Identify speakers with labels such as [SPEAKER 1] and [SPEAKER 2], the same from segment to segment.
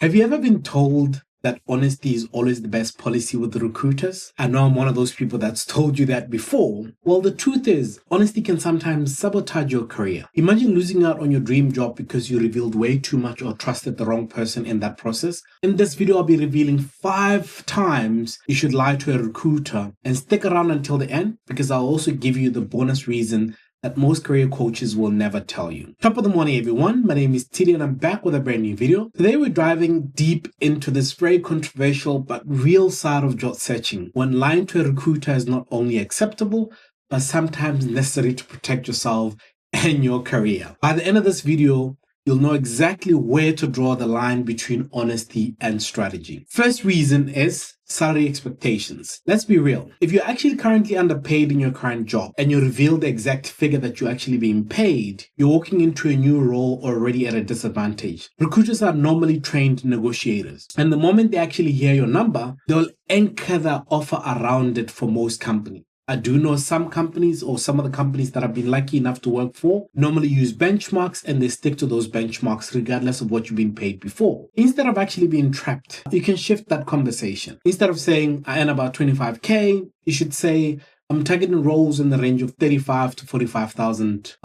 [SPEAKER 1] Have you ever been told that honesty is always the best policy with the recruiters? I know I'm one of those people that's told you that before. Well, the truth is, honesty can sometimes sabotage your career. Imagine losing out on your dream job because you revealed way too much or trusted the wrong person in that process. In this video, I'll be revealing 5 times you should lie to a recruiter, and stick around until the end because I'll also give you the bonus reason that most career coaches will never tell you. Top of the morning, everyone. My name is Tshidi and I'm back with a brand new video. Today we're diving deep into this very controversial but real side of job searching, when lying to a recruiter is not only acceptable, but sometimes necessary to protect yourself and your career. By the end of this video, you'll know exactly where to draw the line between honesty and strategy. First reason is salary expectations. Let's be real. If you're actually currently underpaid in your current job and you reveal the exact figure that you're actually being paid, you're walking into a new role already at a disadvantage. Recruiters are normally trained negotiators, and the moment they actually hear your number, they'll anchor their offer around it for most companies. I do know some companies, or some of the companies that I've been lucky enough to work for, normally use benchmarks and they stick to those benchmarks regardless of what you've been paid before. Instead of actually being trapped, you can shift that conversation. Instead of saying, I earn about 25K, you should say, I'm targeting roles in the range of 35 to 45,000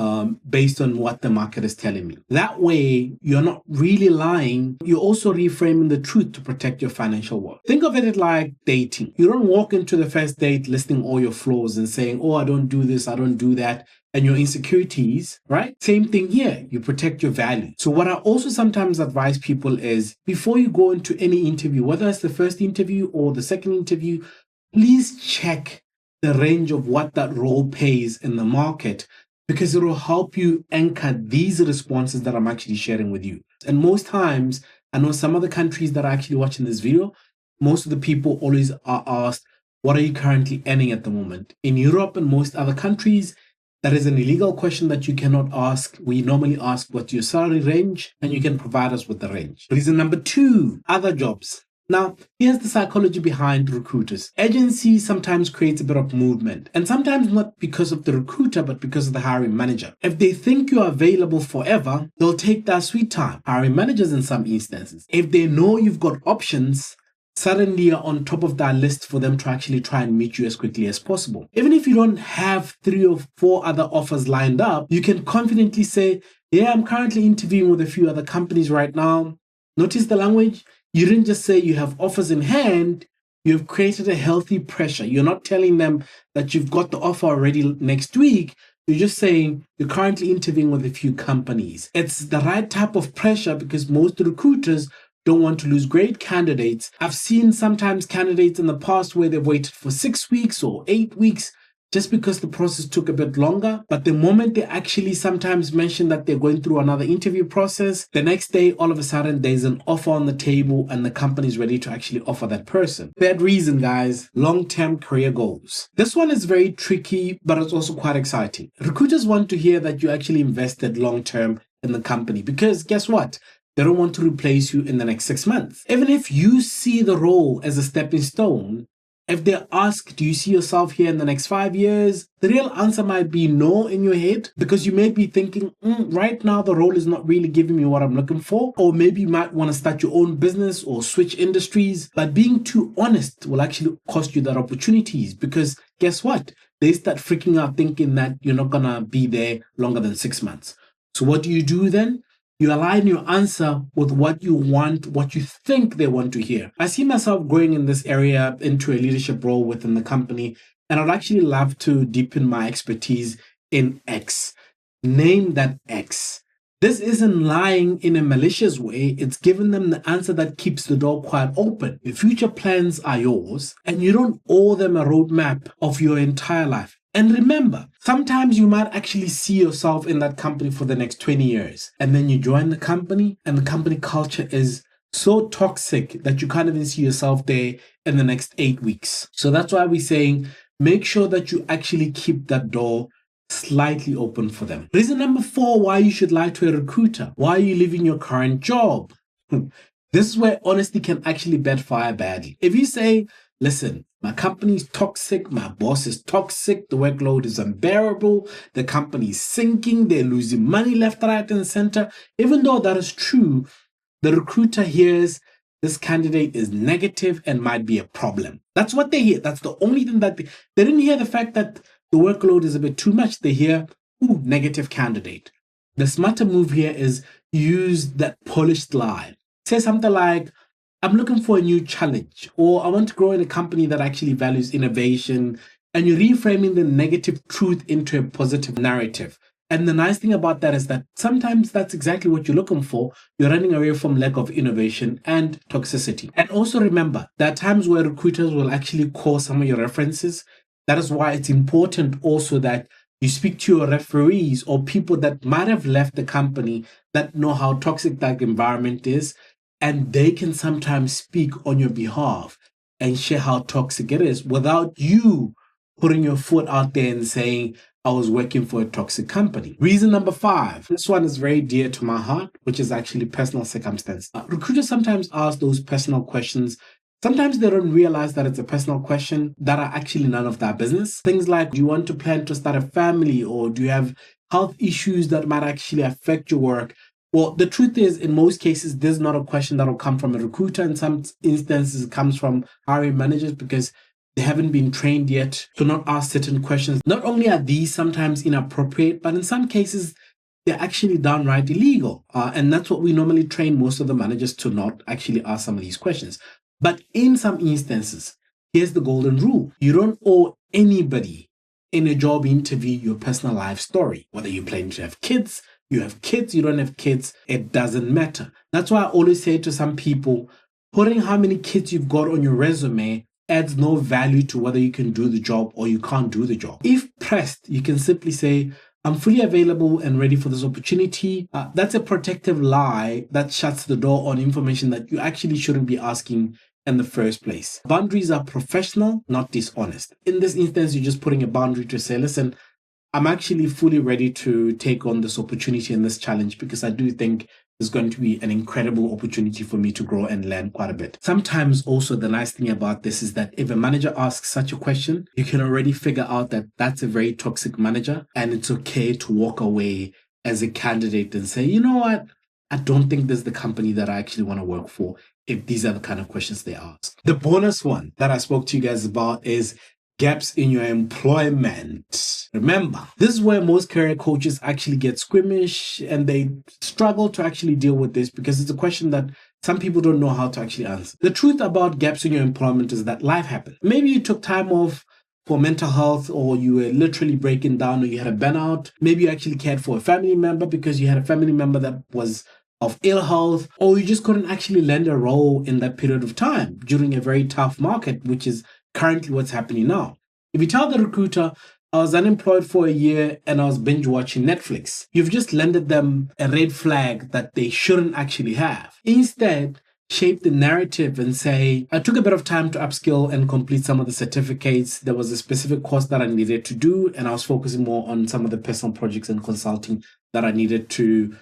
[SPEAKER 1] based on what the market is telling me. That way, you're not really lying. You're also reframing the truth to protect your financial worth. Think of it like dating. You don't walk into the first date listing all your flaws and saying, oh, I don't do this, I don't do that, and your insecurities, right? Same thing here. You protect your value. So what I also sometimes advise people is, before you go into any interview, whether it's the first interview or the second interview, please check the range of what that role pays in the market, because it will help you anchor these responses that I'm actually sharing with you. And most times, I know some of the countries that are actually watching this video, most of the people always are asked, what are you currently earning at the moment? In Europe and most other countries, that is an illegal question that you cannot ask. We normally ask what's your salary range, and you can provide us with the range. Reason number 2, other jobs. Now, here's the psychology behind recruiters. Agency sometimes creates a bit of movement, and sometimes not because of the recruiter, but because of the hiring manager. If they think you are available forever, they'll take their sweet time. Hiring managers in some instances. If they know you've got options, suddenly you're on top of that list for them to actually try and meet you as quickly as possible. Even if you don't have 3 or 4 other offers lined up, you can confidently say, yeah, I'm currently interviewing with a few other companies right now. Notice the language? You didn't just say you have offers in hand, you've created a healthy pressure. You're not telling them that you've got the offer already next week. You're just saying you're currently interviewing with a few companies. It's the right type of pressure because most recruiters don't want to lose great candidates. I've seen sometimes candidates in the past where they've waited for 6 weeks or 8 weeks just because the process took a bit longer. But the moment they actually sometimes mention that they're going through another interview process, the next day, all of a sudden, there's an offer on the table and the company is ready to actually offer that person. Third reason, guys, long-term career goals. This one is very tricky, but it's also quite exciting. Recruiters want to hear that you actually invested long-term in the company, because guess what? They don't want to replace you in the next 6 months. Even if you see the role as a stepping stone, if they ask, do you see yourself here in the next 5 years? The real answer might be no in your head, because you may be thinking, right now the role is not really giving me what I'm looking for. Or maybe you might want to start your own business or switch industries. But being too honest will actually cost you that opportunities, because guess what? They start freaking out thinking that you're not going to be there longer than 6 months. So what do you do then? You align your answer with what you want, what you think they want to hear. I see myself growing in this area into a leadership role within the company, and I'd actually love to deepen my expertise in X. Name that X. This isn't lying in a malicious way. It's giving them the answer that keeps the door quite open. Your future plans are yours, and you don't owe them a roadmap of your entire life. And remember, sometimes you might actually see yourself in that company for the next 20 years. And then you join the company and the company culture is so toxic that you can't even see yourself there in the next 8 weeks. So that's why we're saying, make sure that you actually keep that door slightly open for them. Reason number 4, why you should lie to a recruiter. Why are you leaving your current job? This is where honesty can actually backfire badly. If you say, listen, my company is toxic, my boss is toxic, the workload is unbearable, the company is sinking, they're losing money left, right, and center. Even though that is true, The recruiter hears this candidate is negative and might be a problem. That's what they hear. That's the only thing that they didn't hear the fact that the workload is a bit too much. They hear, ooh, negative candidate. The smarter move here is use that polished line. Say something like, I'm looking for a new challenge, or I want to grow in a company that actually values innovation, and you're reframing the negative truth into a positive narrative. And the nice thing about that is that sometimes that's exactly what you're looking for. You're running away from lack of innovation and toxicity. And also remember, there are times where recruiters will actually call some of your references. That is why it's important also that you speak to your referees or people that might have left the company that know how toxic that environment is, and they can sometimes speak on your behalf and share how toxic it is without you putting your foot out there and saying, I was working for a toxic company. Reason number 5. This one is very dear to my heart, which is actually personal circumstance. Recruiters sometimes ask those personal questions. Sometimes they don't realize that it's a personal question that are actually none of their business. Things like, do you want to plan to start a family, or do you have health issues that might actually affect your work? Well, the truth is, in most cases, this is not a question that will come from a recruiter. In some instances, it comes from hiring managers because they haven't been trained yet to not ask certain questions. Not only are these sometimes inappropriate, but in some cases, they're actually downright illegal. And that's what we normally train most of the managers to not actually ask some of these questions. But in some instances, here's the golden rule. You don't owe anybody in a job interview your personal life story. Whether you plan to have kids, you have kids, you don't have kids, it doesn't matter. That's why I always say to some people, putting how many kids you've got on your resume adds no value to whether you can do the job or you can't do the job. If pressed, you can simply say, I'm fully available and ready for this opportunity. That's a protective lie that shuts the door on information that you actually shouldn't be asking in the first place. Boundaries are professional, not dishonest. In this instance, you're just putting a boundary to say, listen, I'm actually fully ready to take on this opportunity and this challenge because I do think there's going to be an incredible opportunity for me to grow and learn quite a bit. Sometimes also the nice thing about this is that if a manager asks such a question, you can already figure out that that's a very toxic manager, and it's okay to walk away as a candidate and say, you know what? I don't think this is the company that I actually want to work for if these are the kind of questions they ask. The bonus one that I spoke to you guys about is gaps in your employment. Remember, this is where most career coaches actually get squeamish and they struggle to actually deal with this because it's a question that some people don't know how to actually answer. The truth about gaps in your employment is that life happened. Maybe you took time off for mental health, or you were literally breaking down, or you had a burnout. Maybe you actually cared for a family member because you had a family member that was of ill health, or you just couldn't actually land a role in that period of time during a very tough market, which is currently what's happening now. If you tell the recruiter, I was unemployed for a year and I was binge watching Netflix, you've just landed them a red flag that they shouldn't actually have. Instead, shape the narrative and say, I took a bit of time to upskill and complete some of the certificates. There was a specific course that I needed to do, and I was focusing more on some of the personal projects and consulting that I needed to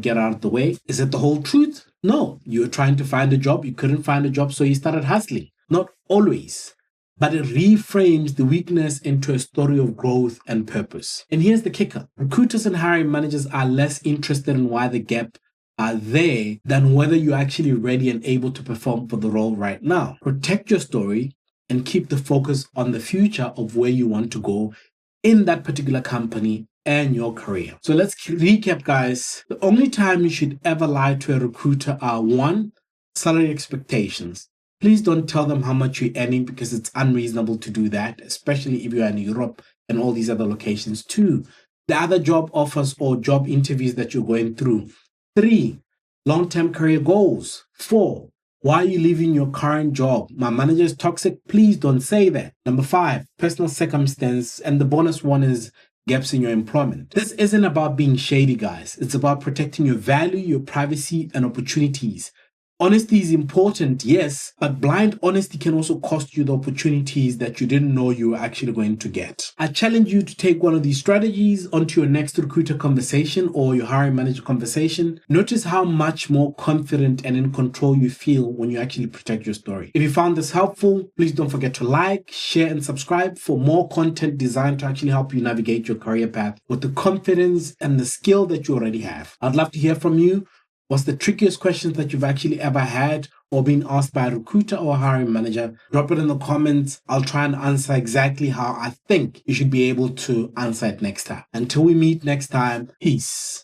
[SPEAKER 1] get out of the way. Is it the whole truth? No. You were trying to find a job, you couldn't find a job, so you started hustling. Not always. But it reframes the weakness into a story of growth and purpose. And here's the kicker. Recruiters and hiring managers are less interested in why the gap are there than whether you're actually ready and able to perform for the role right now. Protect your story and keep the focus on the future of where you want to go in that particular company and your career. So let's recap, guys. The only time you should ever lie to a recruiter are 1, salary expectations. Please don't tell them how much you're earning because it's unreasonable to do that, especially if you're in Europe and all these other locations. 2, the other job offers or job interviews that you're going through. 3, long-term career goals. 4, why are you leaving your current job? My manager is toxic. Please don't say that. Number 5, personal circumstance. And the bonus one is gaps in your employment. This isn't about being shady, guys. It's about protecting your value, your privacy, and opportunities. Honesty is important, yes, but blind honesty can also cost you the opportunities that you didn't know you were actually going to get. I challenge you to take one of these strategies onto your next recruiter conversation or your hiring manager conversation. Notice how much more confident and in control you feel when you actually protect your story. If you found this helpful, please don't forget to like, share, and subscribe for more content designed to actually help you navigate your career path with the confidence and the skill that you already have. I'd love to hear from you. What's the trickiest questions that you've actually ever had or been asked by a recruiter or a hiring manager? Drop it in the comments. I'll try and answer exactly how I think you should be able to answer it next time. Until we meet next time, peace.